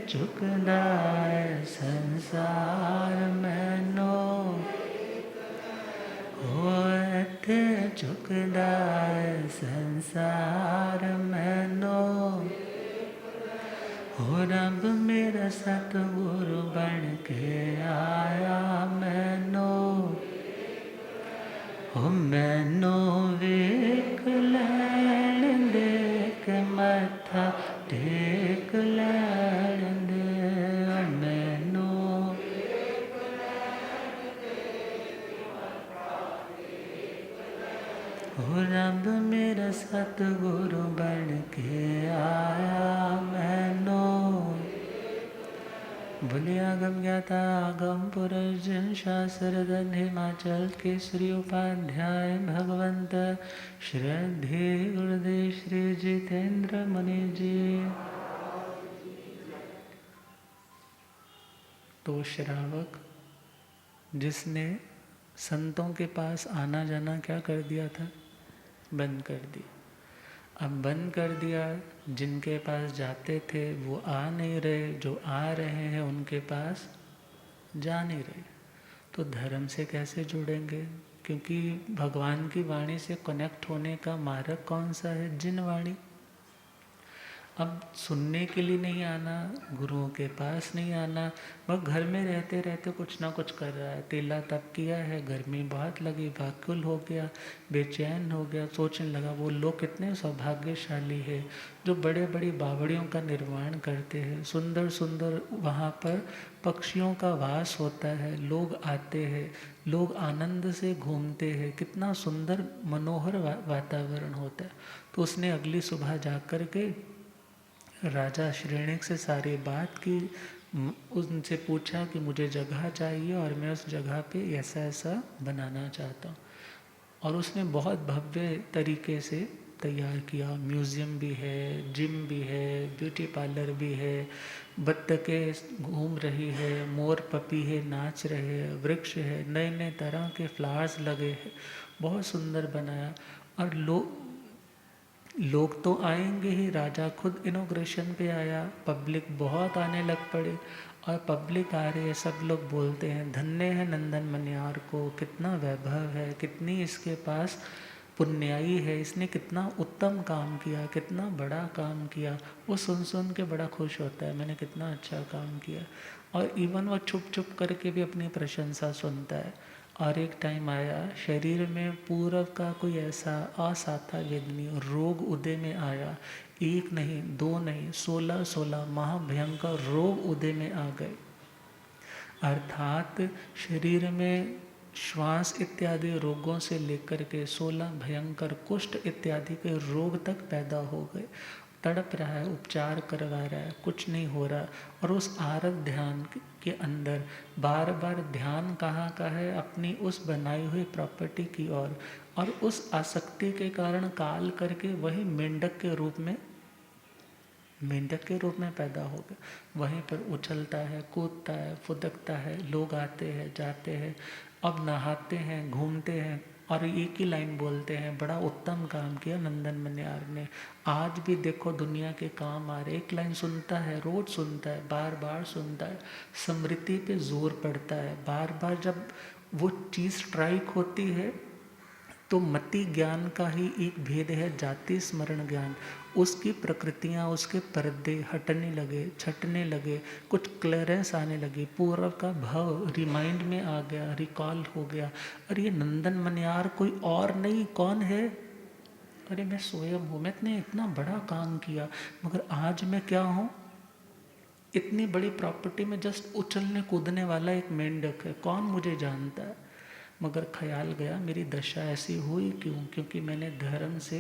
चुकदा है संसार मैनो, होते चुकदा है संसार मैनो, हो रब मेरा सतगुरु बन के आया मैनो, हो मैनो वेख लैन देख मथा टेक लैन दे, मैनो हो रब मेरा सतगुरु बन के आया मैनो। बोले आगम ज्ञाता आगम पुरुष जन शास्त्र दन हिमाचल के श्री उपाध्याय भगवंत श्रद्धे गुरुदेव श्री जितेंद्र मुनि जी। तो श्रावक जिसने संतों के पास आना जाना क्या कर दिया था, बंद कर दिया। अब बंद कर दिया, जिनके पास जाते थे वो आ नहीं रहे, जो आ रहे हैं उनके पास जा नहीं रहे, तो धर्म से कैसे जुड़ेंगे? क्योंकि भगवान की वाणी से कनेक्ट होने का मार्ग कौन सा है? जिन वाणी। अब सुनने के लिए नहीं आना, गुरुओं के पास नहीं आना, वह घर में रहते रहते कुछ ना कुछ कर रहा है। तेला तप किया है, गर्मी बहुत लगी, व्याकुल हो गया, बेचैन हो गया, सोचने लगा वो लोग कितने सौभाग्यशाली है जो बड़े बड़ी बावड़ियों का निर्माण करते हैं, सुंदर सुंदर वहाँ पर पक्षियों का वास होता है, लोग आते हैं, लोग आनंद से घूमते हैं, कितना सुंदर मनोहर वातावरण होता है। तो उसने अगली सुबह जा कर के राजा श्रेणिक से सारी बात की, उनसे पूछा कि मुझे जगह चाहिए और मैं उस जगह पे ऐसा ऐसा बनाना चाहता हूँ। और उसने बहुत भव्य तरीके से तैयार किया। म्यूज़ियम भी है, जिम भी है, ब्यूटी पार्लर भी है, बत्तखें घूम रही है, मोर पपी है नाच रहे हैं, वृक्ष है, नए नए तरह के फ्लावर्स लगे हैं, बहुत सुंदर बनाया। और लोग तो आएंगे ही, राजा खुद इनॉग्रेशन पे आया, पब्लिक बहुत आने लग पड़े। और पब्लिक आ रही है, सब लोग बोलते हैं धन्य है नंदन मनियार को, कितना वैभव है, कितनी इसके पास पुण्याई है, इसने कितना उत्तम काम किया, कितना बड़ा काम किया। वो सुन सुन के बड़ा खुश होता है, मैंने कितना अच्छा काम किया। और इवन वो छुप छुप करके भी अपनी प्रशंसा सुनता है। और एक टाइम आया, शरीर में पूर्व का कोई ऐसा असाथा वेदनीय रोग उदय में आया। एक नहीं, दो नहीं, 16 महाभयंकर रोग उदय में आ गए। अर्थात शरीर में श्वास इत्यादि रोगों से लेकर के 16 भयंकर कुष्ठ इत्यादि के रोग तक पैदा हो गए। तड़प रहा है, उपचार करवा रहा है, कुछ नहीं हो रहा। और उस आरत ध्यान के अंदर बार बार ध्यान कहाँ का है, अपनी उस बनाई हुई प्रॉपर्टी की ओर। और उस आसक्ति के कारण काल करके वही मेंढक के रूप में पैदा हो गया। वहीं पर उछलता है, कूदता है, फुदकता है, लोग आते हैं जाते हैं, अब नहाते हैं, घूमते हैं और एक ही लाइन बोलते हैं, बड़ा उत्तम काम किया नंदन मनियार ने। आज भी देखो दुनिया के काम आ रहे, एक लाइन सुनता है, रोज सुनता है, बार बार सुनता है, स्मृति पे जोर पड़ता है। बार बार जब वो चीज़ स्ट्राइक होती है तो मति ज्ञान का ही एक भेद है, जाति स्मरण ज्ञान। उसकी प्रकृतियाँ, उसके पर्दे हटने लगे, छटने लगे, कुछ क्लियरेंस आने लगी, पूर्व का भाव रिमाइंड में आ गया, रिकॉल हो गया। अरे ये नंदन मनियार कोई और नहीं, कौन है? अरे मैं स्वयं हूँ, मैंने इतना बड़ा काम किया, मगर आज मैं क्या हूँ? इतनी बड़ी प्रॉपर्टी में जस्ट उछलने कूदने वाला एक मेंढक है, कौन मुझे जानता है? मगर ख्याल गया मेरी दशा ऐसी हुई क्यों? क्योंकि मैंने धर्म से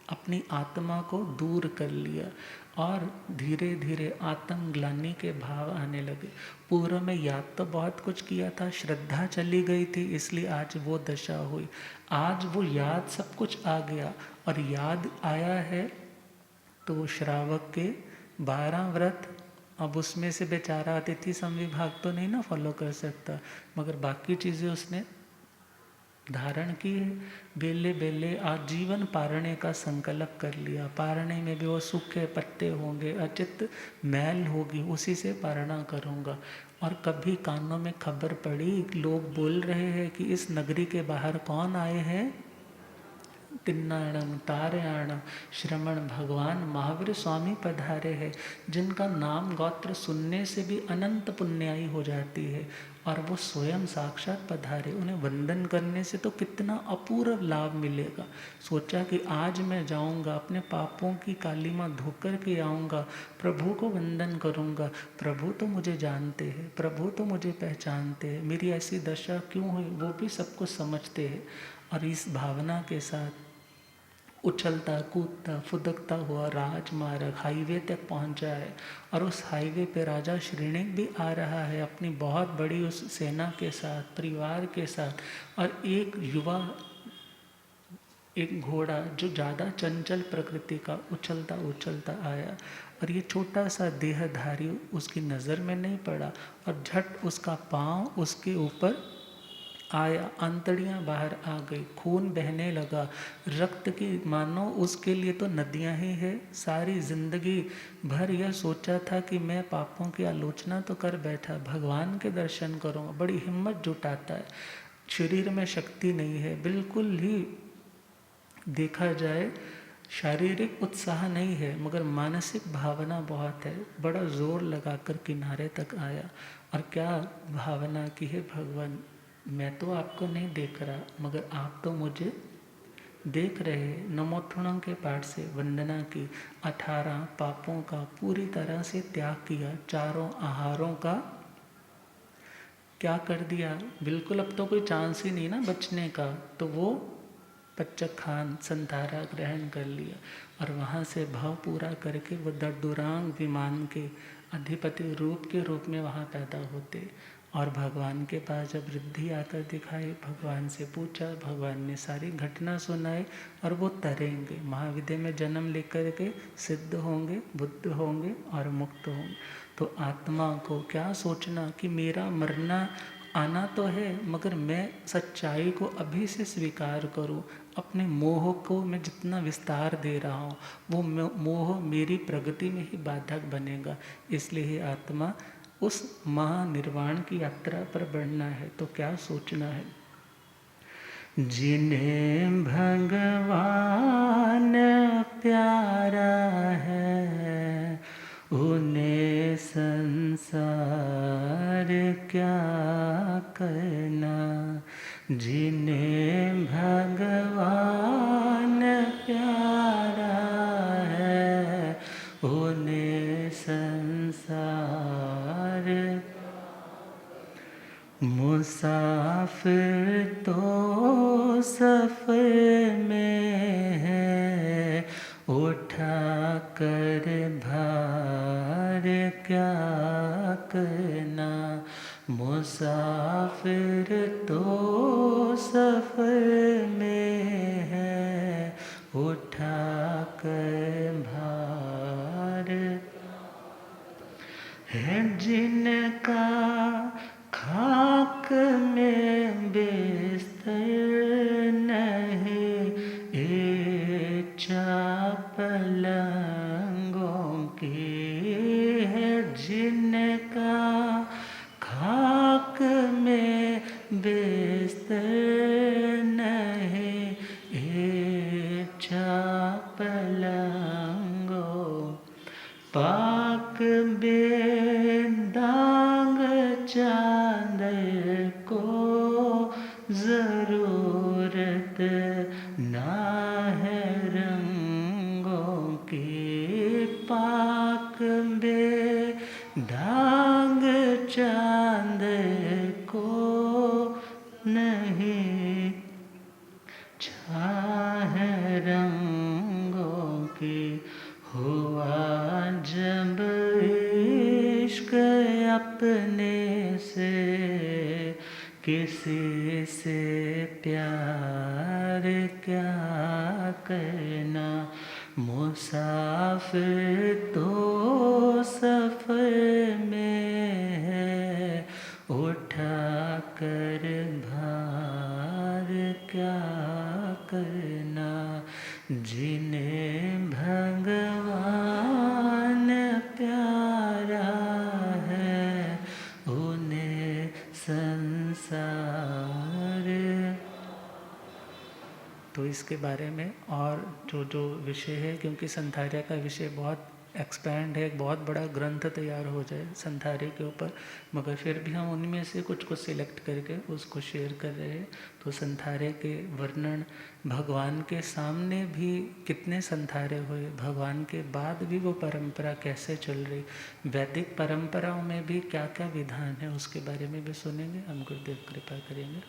अपनी आत्मा को दूर कर लिया और धीरे धीरे आत्मग्लानि के भाव आने लगे। पूर्व में याद तो बहुत कुछ किया था, श्रद्धा चली गई थी, इसलिए आज वो दशा हुई। आज वो याद सब कुछ आ गया और याद आया है तो श्रावक के 12 व्रत, अब उसमें से बेचारा अतिथि संविभाग तो नहीं ना फॉलो कर सकता, मगर बाकी चीज़ें उसने धारण की है। बेले बेले आजीवन पारणे का संकल्प कर लिया। पारणे में भी वो सूखे पत्ते होंगे, अचित मैल होगी, उसी से पारणा करूँगा। और कभी कानों में खबर पड़ी, लोग बोल रहे हैं कि इस नगरी के बाहर कौन आए हैं? तिन्नाणम तारयाणम श्रमण भगवान महावीर स्वामी पधारे हैं, जिनका नाम गोत्र सुनने से भी अनंत पुण्याई हो जाती है। और वो स्वयं साक्षात पधारे, उन्हें वंदन करने से तो कितना अपूर्व लाभ मिलेगा। सोचा कि आज मैं जाऊंगा, अपने पापों की कालीमा धोकर के आऊँगा, प्रभु को वंदन करूँगा। प्रभु तो मुझे जानते हैं, प्रभु तो मुझे पहचानते हैं, मेरी ऐसी दशा क्यों हुई वो भी सब कुछ समझते हैं। और इस भावना के साथ उछलता कूदता फुदकता हुआ राजमार्ग हाईवे तक पहुंचा है। और उस हाईवे पे राजा श्रेणिक भी आ रहा है अपनी बहुत बड़ी उस सेना के साथ, परिवार के साथ। और एक घोड़ा जो ज़्यादा चंचल प्रकृति का उछलता उछलता आया और ये छोटा सा देहधारी उसकी नज़र में नहीं पड़ा और झट उसका पाँव उसके ऊपर आया, आंतड़ियाँ बाहर आ गई, खून बहने लगा, रक्त की मानो उसके लिए तो नदियाँ ही है। सारी जिंदगी भर यह सोचा था कि मैं पापों की आलोचना तो कर बैठा, भगवान के दर्शन करूँगा, बड़ी हिम्मत जुटाता है, शरीर में शक्ति नहीं है, बिल्कुल ही देखा जाए शारीरिक उत्साह नहीं है, मगर मानसिक भावना बहुत है। बड़ा जोर लगाकर किनारे तक आया और क्या भावना की है, भगवान मैं तो आपको नहीं देख रहा मगर आप तो मुझे देख रहे। नमोत्थुणम के पाठ से वंदना की, 18 पापों का पूरी तरह से त्याग किया, चारों आहारों का क्या कर दिया, बिल्कुल अब तो कोई चांस ही नहीं ना बचने का, तो वो पच्चक खान संतारा ग्रहण कर लिया और वहाँ से भाव पूरा करके वो दर्दुरांग विमान के अधिपति रूप के रूप में वहाँ पैदा होते और भगवान के पास जब रिद्धि आकर दिखाई, भगवान से पूछा, भगवान ने सारी घटना सुनाई और वो तरेंगे, महाविद्य में जन्म लेकर के सिद्ध होंगे, बुद्ध होंगे और मुक्त होंगे। तो आत्मा को क्या सोचना कि मेरा मरना आना तो है मगर मैं सच्चाई को अभी से स्वीकार करूं, अपने मोह को मैं जितना विस्तार दे रहा हूँ वो मोह मेरी प्रगति में ही बाधक बनेगा। इसलिए आत्मा उस महानिर्वाण की यात्रा पर बढ़ना है। तो क्या सोचना है, जिन्हें भगवान प्यारा है उन्हें संसार क्या करना, जिन्हें भगवान प्यारा है उन्हें संसार। मुसाफिर तो सफर में है, उठा कर भार क्या करना, मुसाफिर तो सफर में है, उठा कर भार है, जिनका खाक में बिस्तर नहीं, इच्छा पलंगों की है, जिनका खाक में बिस्तर नहीं, इच्छा पलंगों पाक बेदाग चादर को जरूरत ना है रंगों की, पाक बेदाग चादर को नहीं चाह रंगों की। हुआ जब इश्क अपने से किसी से प्यार क्या करना, मुसाफिर तो सफर में है, उठा कर भार क्या करना, जिन्हें भगवान प्यारा है उन्हें संसार। तो इसके बारे में और जो विषय है, क्योंकि संथार्या का विषय बहुत एक्सपैंड है, एक बहुत बड़ा ग्रंथ तैयार हो जाए संथार्य के ऊपर, मगर फिर भी हम उनमें से कुछ कुछ सिलेक्ट करके उसको शेयर कर रहे हैं। तो संथार्य के वर्णन, भगवान के सामने भी कितने संथार्य हुए, भगवान के बाद भी वो परंपरा कैसे चल रही, वैदिक परंपराओं में भी क्या क्या विधान है उसके बारे में भी सुनेंगे। हम गुरुदेव कृपा करेंगे।